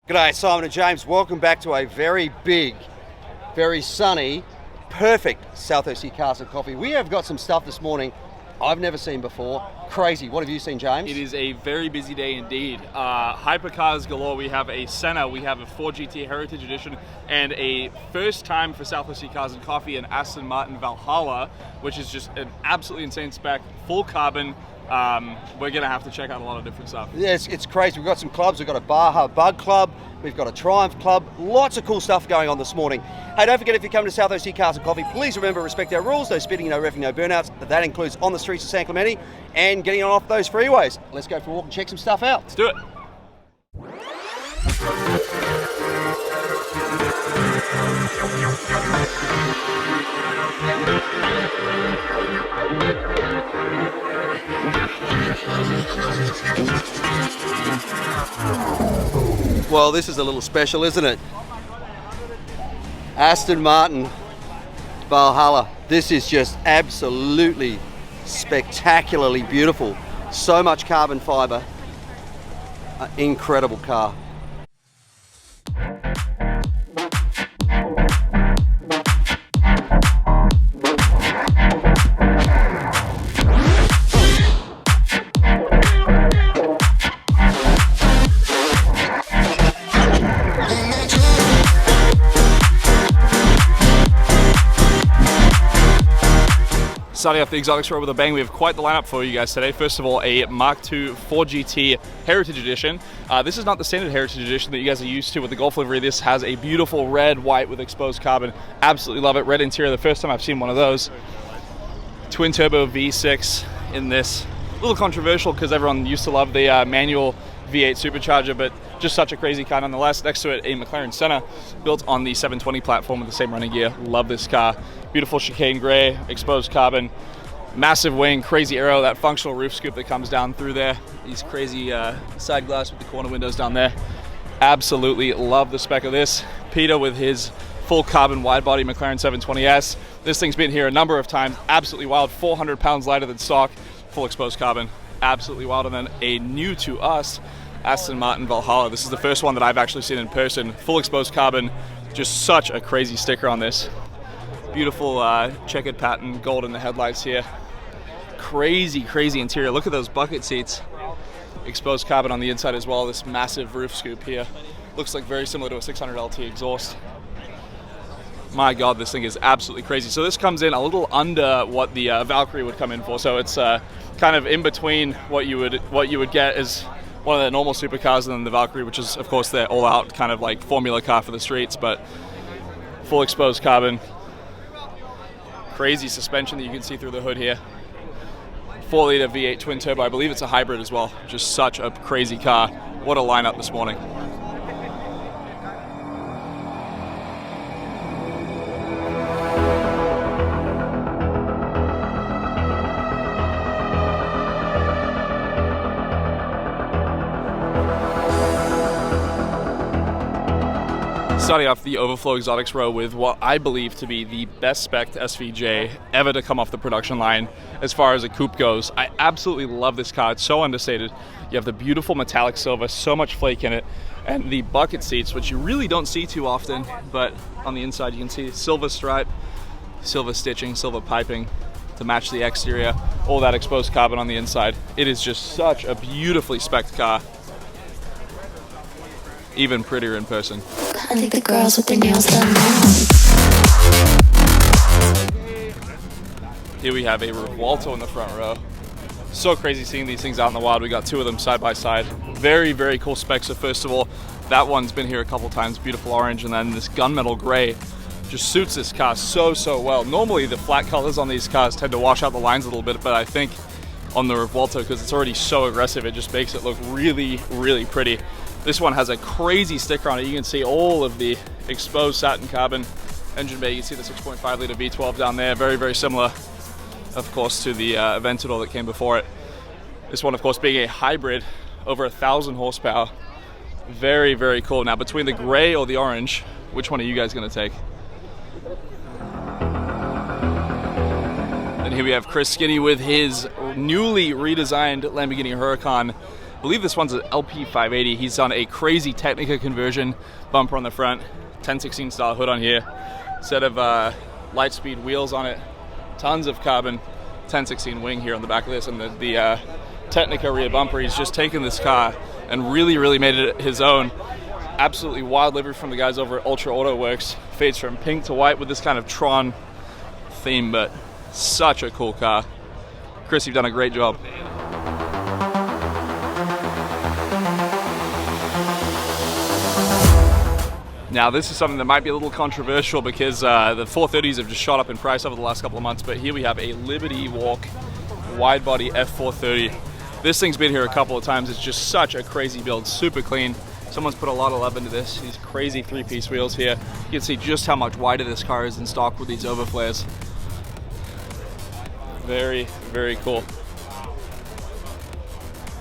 G'day, Simon and James. Welcome back to a very big, very sunny, perfect Southwest Cars and Coffee. We have got some stuff this morning I've never seen before. Crazy. What have you seen, James? It is a very busy day indeed. Hypercars galore. We have a Senna, we have a Ford GT Heritage Edition, and a first time for Southwest Cars and Coffee, an Aston Martin VALHALLA, which is just an absolutely insane spec, full carbon. We're going to have to check out a lot of different stuff. Yeah, it's crazy. We've got some clubs. We've got a Baja Bug Club. We've got a Triumph Club. Lots of cool stuff going on this morning. Hey, don't forget, if you come to Southwest Cars and Coffee, please remember, respect our rules. No speeding, no reffing, no burnouts. That includes on the streets of San Clemente and getting on off those freeways. Let's go for a walk and check some stuff out. Let's do it. Well, this is a little special, isn't it? Aston Martin Valhalla. This is just absolutely spectacularly beautiful. So much carbon fiber. Incredible car. Starting off the exotics row with a bang, we have quite the lineup for you guys today. First of all, a MKII Ford GT Heritage Edition. This is not the standard Heritage Edition that you guys are used to with the Golf livery. This has a beautiful red, white with exposed carbon. Absolutely love it. Red interior, the first time I've seen one of those. Twin turbo V6 in this. A little controversial because everyone used to love the manual V8 supercharger, but just such a crazy car nonetheless. Next to it, a McLaren Senna built on the 720 platform with the same running gear. Love this car. Beautiful chicane gray, exposed carbon, massive wing, crazy aero, that functional roof scoop that comes down through there. These crazy side glass with the corner windows down there. Absolutely love the spec of this. Peter with his full carbon wide body McLaren 720S. This thing's been here a number of times. Absolutely wild, 400 pounds lighter than stock, full exposed carbon. Absolutely wild. And then a new to us Aston Martin Valhalla. This is the first one that I've actually seen in person. Full exposed carbon, just such a crazy sticker on this. Beautiful checkered pattern, gold in the headlights here. Crazy, crazy interior. Look at those bucket seats. Exposed carbon on the inside as well. This massive roof scoop here. Looks like very similar to a 600 LT exhaust. My God, this thing is absolutely crazy. So this comes in a little under what the Valkyrie would come in for. So it's kind of in between what you would get as one of the normal supercars and then the Valkyrie, which is of course their all-out kind of like formula car for the streets, but full exposed carbon. Crazy suspension that you can see through the hood here. 4-liter V8 twin turbo. I believe it's a hybrid as well. Just such a crazy car. What a lineup this morning. Starting off the Overflow exotics row with what I believe to be the best spec SVJ ever to come off the production line as far as a coupe goes. I absolutely love this car. It's so understated. You have the beautiful metallic silver, so much flake in it, and the bucket seats, which you really don't see too often, but on the inside you can see silver stripe, silver stitching, silver piping to match the exterior, all that exposed carbon on the inside. It is just such a beautifully spec'd car. Even prettier in person. I think the girls with their nails done now. Here we have a Revuelto in the front row. So crazy seeing these things out in the wild. We got two of them side by side. Very, very cool specs. So first of all, that one's been here a couple times. Beautiful orange, and then this gunmetal gray just suits this car so well. Normally the flat colors on these cars tend to wash out the lines a little bit, but I think on the Revuelto, because it's already so aggressive, it just makes it look really, really pretty. This one has a crazy sticker on it. You can see all of the exposed satin carbon engine bay. You can see the 6.5 liter V12 down there. Very, very similar, of course, to the Aventador that came before it. This one, of course, being a hybrid, over 1,000 horsepower. Very, very cool. Now, between the gray or the orange, which one are you guys going to take? And here we have Chris Skinny with his newly redesigned Lamborghini Huracan I believe this one's an LP 580. He's done a crazy Technica conversion, bumper on the front, 1016 style hood on here, set of light speed wheels on it, tons of carbon, 1016 wing here on the back of this, and the Technica rear bumper. He's just taken this car and really made it his own. Absolutely wild livery from the guys over at Ultra Auto Works. Fades from pink to white with this kind of Tron theme, but such a cool car. Chris, you've done a great job. Now this is something that might be a little controversial because the 430s have just shot up in price over the last couple of months, but here we have a Liberty Walk wide body F430. This thing's been here a couple of times. It's just such a crazy build, super clean. Someone's put a lot of love into this. These crazy 3-piece wheels here. You can see just how much wider this car is in stock with these overflares. Very cool.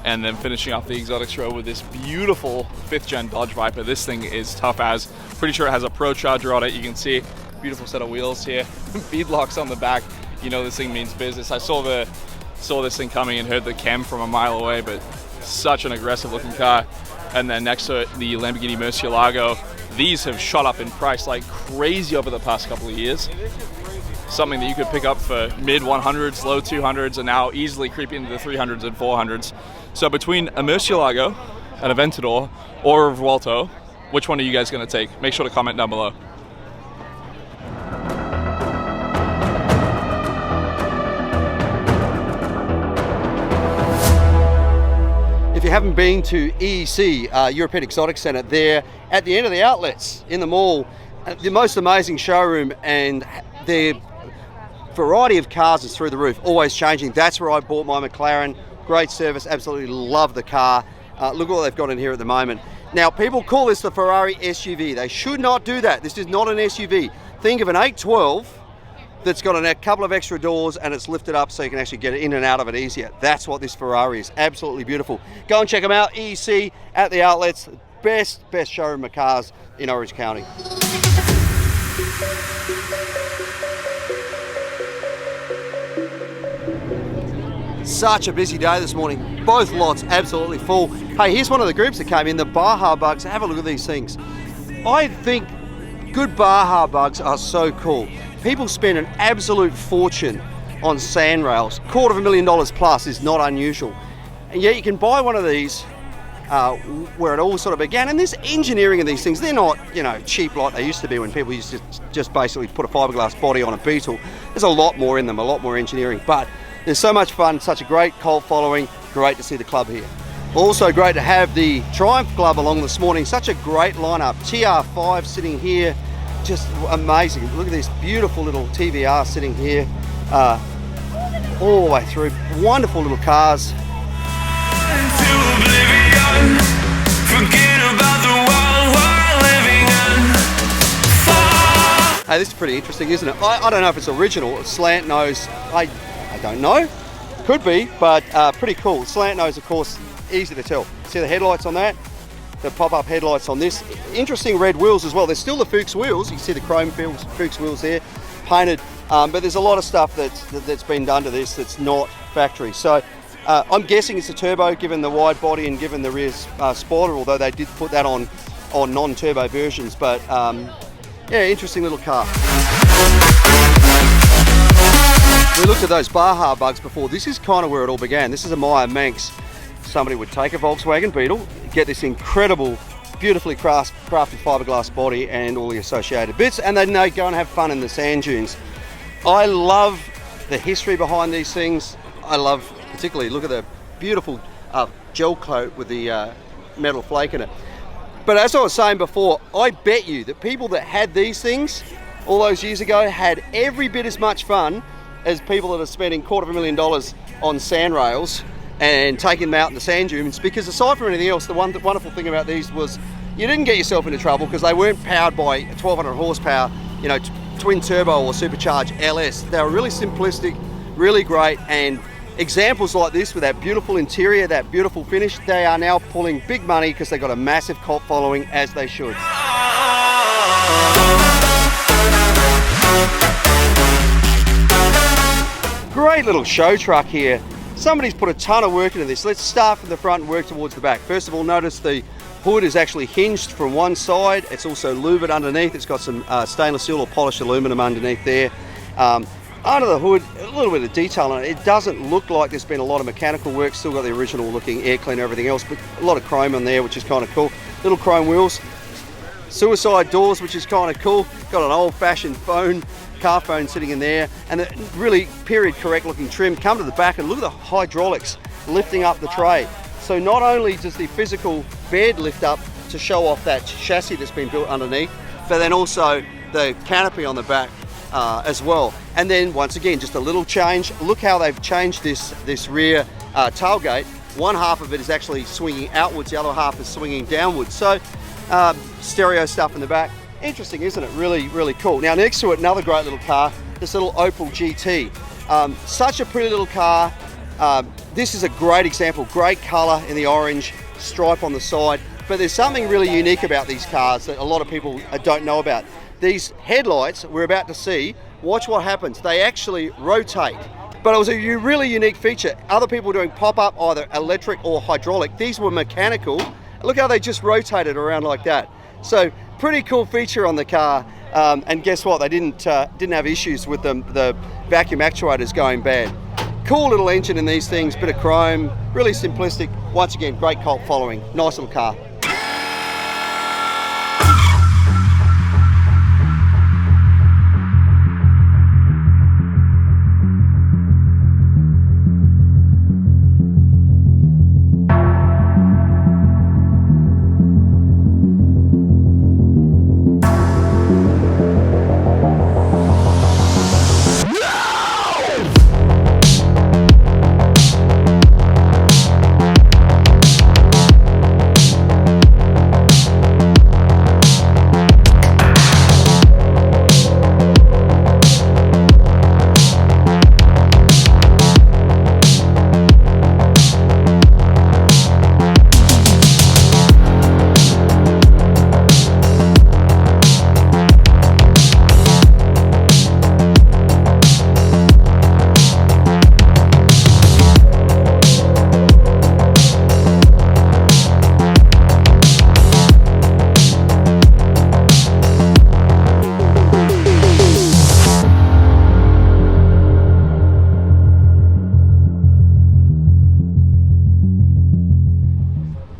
And then finishing off the exotics row with this beautiful 5th gen Dodge Viper. This thing is tough as. Pretty sure it has a Pro Charger on it. You can see beautiful set of wheels here. Bead locks on the back. You know this thing means business. I saw this thing coming and heard the cam from a mile away, but such an aggressive looking car. And then next to it, the Lamborghini Murcielago. These have shot up in price like crazy over the past couple of years. Something that you could pick up for mid 100s, low 200s, and now easily creeping into the 300s and 400s. So between a Murcielago, an Aventador, or a Vuelto, which one are you guys going to take? Make sure to comment down below. If you haven't been to EEC, European Exotic Centre, there at the end of the outlets in the mall, the most amazing showroom, and their variety of cars is through the roof, always changing. That's where I bought my McLaren. Great service, absolutely love the car. Look at what they've got in here at the moment. Now, people call this the Ferrari SUV. They should not do that. This is not an SUV. Think of an 812 that's got a couple of extra doors and it's lifted up so you can actually get in and out of it easier. That's what this Ferrari is. Absolutely beautiful. Go and check them out. EEC at the outlets. Best showroom of cars in Orange County. Such a busy day this morning. Both lots absolutely full. Hey, here's one of the groups that came in, the Baja bugs. Have a look at these things. I think good Baja bugs are so cool. People spend an absolute fortune on sand rails. $250,000 plus is not unusual. And yet you can buy one of these where it all sort of began. And this engineering of these things, they're not, cheap like they used to be when people used to just basically put a fiberglass body on a Beetle. There's a lot more in them, a lot more engineering. But there's so much fun, such a great cult following. Great to see the club here. Also great to have the Triumph Club along this morning. Such a great lineup. TR5 sitting here. Just amazing. Look at this beautiful little TVR sitting here all the way through. Wonderful little cars. Hey, this is pretty interesting, isn't it? I don't know if it's original. Slant nose, I don't know. Could be, but pretty cool. Slant nose, of course, easy to tell. See the headlights on that? The pop-up headlights on this. Interesting red wheels as well. There's still the Fuchs wheels. You can see the chrome Fuchs wheels there, painted. But there's a lot of stuff that's been done to this that's not factory. So I'm guessing it's a turbo, given the wide body and given the rear spoiler, although they did put that on non-turbo versions. But yeah, interesting little car. We looked at those Baja bugs before. This is kind of where it all began. This is a Meyer Manx. Somebody would take a Volkswagen Beetle, get this incredible, beautifully crafted fiberglass body and all the associated bits, and they'd go and have fun in the sand dunes. I love the history behind these things. I love, particularly, look at the beautiful gel coat with the metal flake in it. But as I was saying before, I bet you that people that had these things all those years ago had every bit as much fun as people that are spending $250,000 on sand rails and taking them out in the sand dunes, because aside from anything else, the wonderful thing about these was you didn't get yourself into trouble because they weren't powered by 1200 horsepower, twin turbo or supercharged LS. They were really simplistic, really great, and examples like this with that beautiful interior, that beautiful finish, they are now pulling big money because they've got a massive cult following, as they should. Great little show truck here. Somebody's put a ton of work into this. Let's start from the front and work towards the back. First of all, notice the hood is actually hinged from one side. It's also louvered underneath. It's got some stainless steel or polished aluminum underneath there. Under the hood, a little bit of detail on it. It doesn't look like there's been a lot of mechanical work. Still got the original looking air cleaner, everything else, but a lot of chrome on there, which is kind of cool. Little chrome wheels. Suicide doors, which is kind of cool. Got an old-fashioned car phone sitting in there, and a really period correct looking trim. Come to the back and look at the hydraulics lifting up the tray. So not only does the physical bed lift up to show off that chassis that's been built underneath, but then also the canopy on the back as well. And then once again, just a little change. Look how they've changed this rear tailgate. One half of it is actually swinging outwards, the other half is swinging downwards. So stereo stuff in the back. Interesting, isn't it? Really, really cool. Now next to it, another great little car, this little Opel GT. Such a pretty little car. This is a great example, great color in the orange, stripe on the side. But there's something really unique about these cars that a lot of people don't know about. These headlights we're about to see, watch what happens. They actually rotate. But it was a really unique feature. Other people were doing pop-up, either electric or hydraulic. These were mechanical. Look how they just rotated around like that. So pretty cool feature on the car. And guess what? They didn't have issues with the vacuum actuators going bad. Cool little engine in these things, bit of chrome, really simplistic. Once again, great cult following. Nice little car.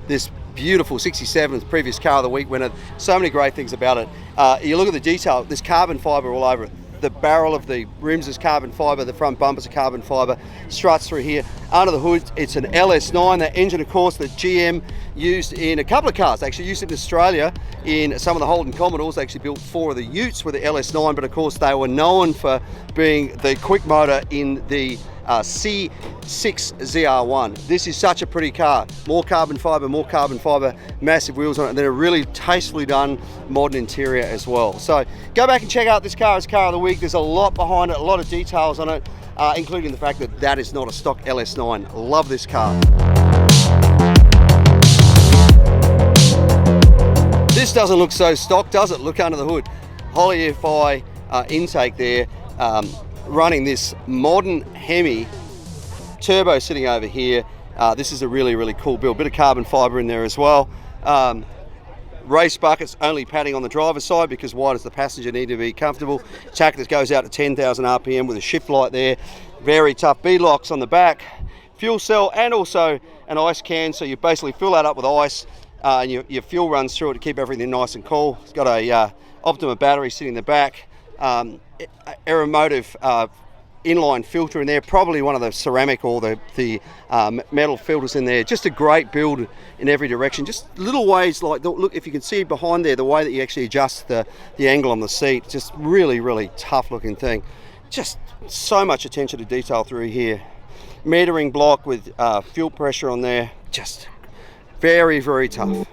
This beautiful 67, previous car of the week winner. So many great things about it. You look at the detail, there's carbon fiber all over it. The barrel of the rims is carbon fiber, the front bumpers are carbon fiber, struts through here. Under the hood, it's an LS9. That engine, of course, that GM used in a couple of cars. They actually used it in Australia in some of the Holden Commodores. They actually built 4 of the Utes with the LS9, but of course they were known for being the quick motor in the C6 ZR1. This is such a pretty car. More carbon fiber, massive wheels on it, and then a really tastefully done modern interior as well. So go back and check out this car as car of the week. There's a lot behind it, a lot of details on it, including the fact that that is not a stock LS9. Love this car. This doesn't look so stock, does it? Look under the hood. Holley EFI intake there. Running this modern Hemi turbo sitting over here. This is a really, really cool build. Bit of carbon fiber in there as well. Race buckets, only padding on the driver's side because why does the passenger need to be comfortable? Tack that goes out to 10,000 RPM with a shift light there. Very tough beadlocks on the back. Fuel cell and also an ice can, so you basically fill that up with ice and your fuel runs through it to keep everything nice and cool. It's got a Optima battery sitting in the back. Aeromotive inline filter in there, probably one of the ceramic or the metal filters in there. Just a great build in every direction. Just little ways like, look, if you can see behind there, the way that you actually adjust the angle on the seat, just really, really tough looking thing. Just so much attention to detail through here. Metering block with fuel pressure on there, just very, very tough.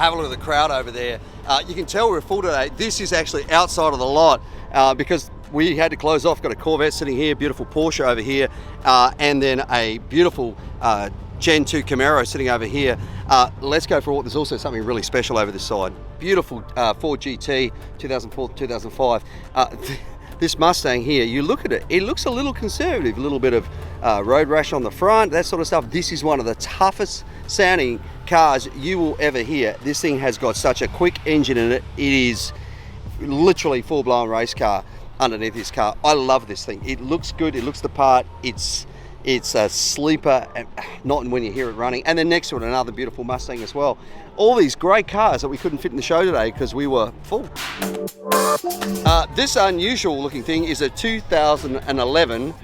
have a look at the crowd over there. You can tell we're full today. This is actually outside of the lot because we had to close off. Got a Corvette sitting here, beautiful Porsche over here, and then a beautiful Gen 2 Camaro sitting over here. Let's go for what. There's also something really special over this side. Beautiful Ford GT 2004 2005. This Mustang here, you look at it, it looks a little conservative, a little bit of road rash on the front, that sort of stuff. This is one of the toughest sounding cars you will ever hear. This thing has got such a quick engine in it. It is literally full-blown race car underneath this car. I love this thing. It looks good, it looks the part. It's a sleeper, not when you hear it running. And then next to it, another beautiful Mustang as well. All these great cars that we couldn't fit in the show today because we were full. This unusual looking thing is a 2011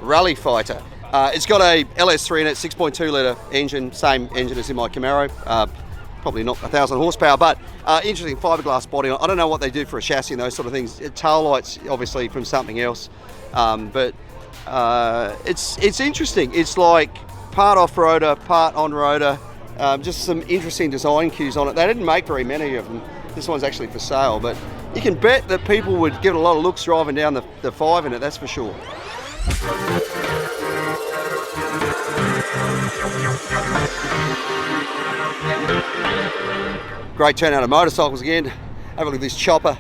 Rally Fighter. It's got a LS3 in it, 6.2 litre engine, same engine as in my Camaro. Probably not 1,000 horsepower, but interesting fiberglass body. I don't know what they do for a chassis and those sort of things. Tail lights, obviously, from something else. But it's interesting. It's like part off-roader, part on-roader. Just some interesting design cues on it. They didn't make very many of them. This one's actually for sale, but you can bet that people would give it a lot of looks driving down the 5 in it, that's for sure. Great turnout of motorcycles again. Have a look at this chopper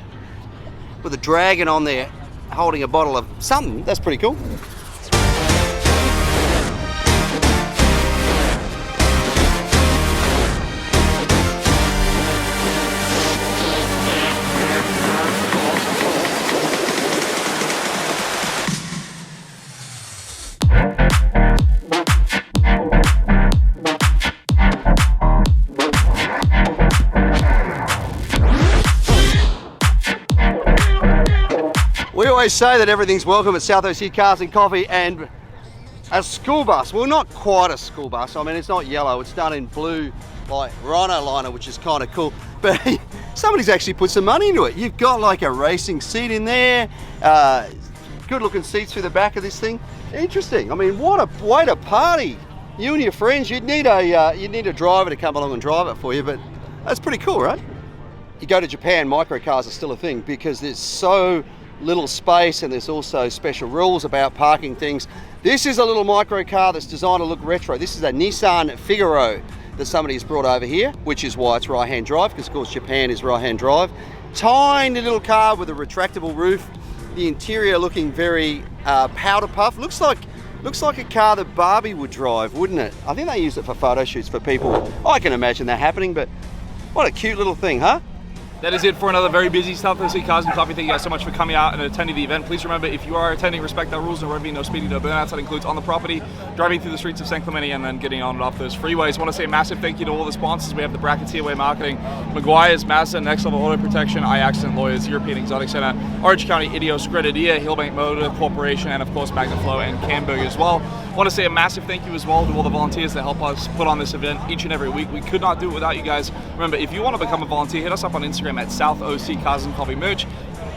with a dragon on there holding a bottle of something. That's pretty cool. We always say that everything's welcome at South OC Cars and Coffee, and a school bus, well, not quite a school bus. I mean, it's not yellow, it's done in blue, like Rhino liner, which is kind of cool. But somebody's actually put some money into it. You've got like a racing seat in there, good looking seats through the back of this thing. Interesting. I mean, what a way to party. You and your friends, you'd need a driver to come along and drive it for you, but that's pretty cool, right? You go to Japan, microcars are still a thing because there's so little space and there's also special rules about parking things. This is a little microcar that's designed to look retro. This is a Nissan Figaro that somebody has brought over here, which is why it's right-hand drive, because of course Japan is right-hand drive. Tiny little car with a retractable roof. The interior looking very powder puff. Looks like a car that Barbie would drive, wouldn't it? I think they use it for photo shoots for people. I can imagine that happening, but what a cute little thing, huh? That is it for another very busy South OC Cars and Coffee. Thank you guys so much for coming out and attending the event. Please remember, if you are attending, respect our rules. No revving, no speeding, no burnouts. That includes on the property, driving through the streets of San Clemente, and then getting on and off those freeways. I want to say a massive thank you to all the sponsors. We have the Brackets Here Way Marketing, McGuire's, Mazda, Next Level Auto Protection, iAccident Lawyers, European Exotic Center, Orange County Idios, Grenadier, Hillbank Motor Corporation, and of course MagnaFlow and Camberg as well. I want to say a massive thank you as well to all the volunteers that help us put on this event each and every week. We could not do it without you guys. Remember, if you want to become a volunteer, hit us up on Instagram at South OC Cars and Coffee Merch,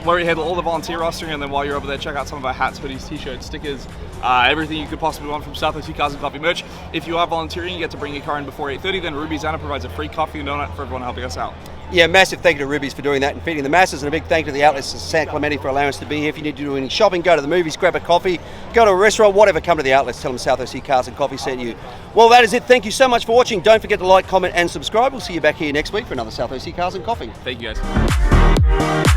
where we handle all the volunteer rostering, and then while you're over there, check out some of our hats, hoodies, t-shirts, stickers, everything you could possibly want from South OC Cars and Coffee Merch. If you are volunteering, you get to bring your car in before 8:30. Then Ruby's Anna provides a free coffee and donut for everyone helping us out. Yeah, massive thank you to Ruby's for doing that and feeding the masses, and a big thank you to the outlets of San Clemente for allowing us to be here. If you need to do any shopping, go to the movies, grab a coffee, go to a restaurant, whatever, come to the outlets, tell them South OC Cars and Coffee sent you. Well, that is it. Thank you so much for watching. Don't forget to like, comment and subscribe. We'll see you back here next week for another South OC Cars and Coffee. Thank you guys.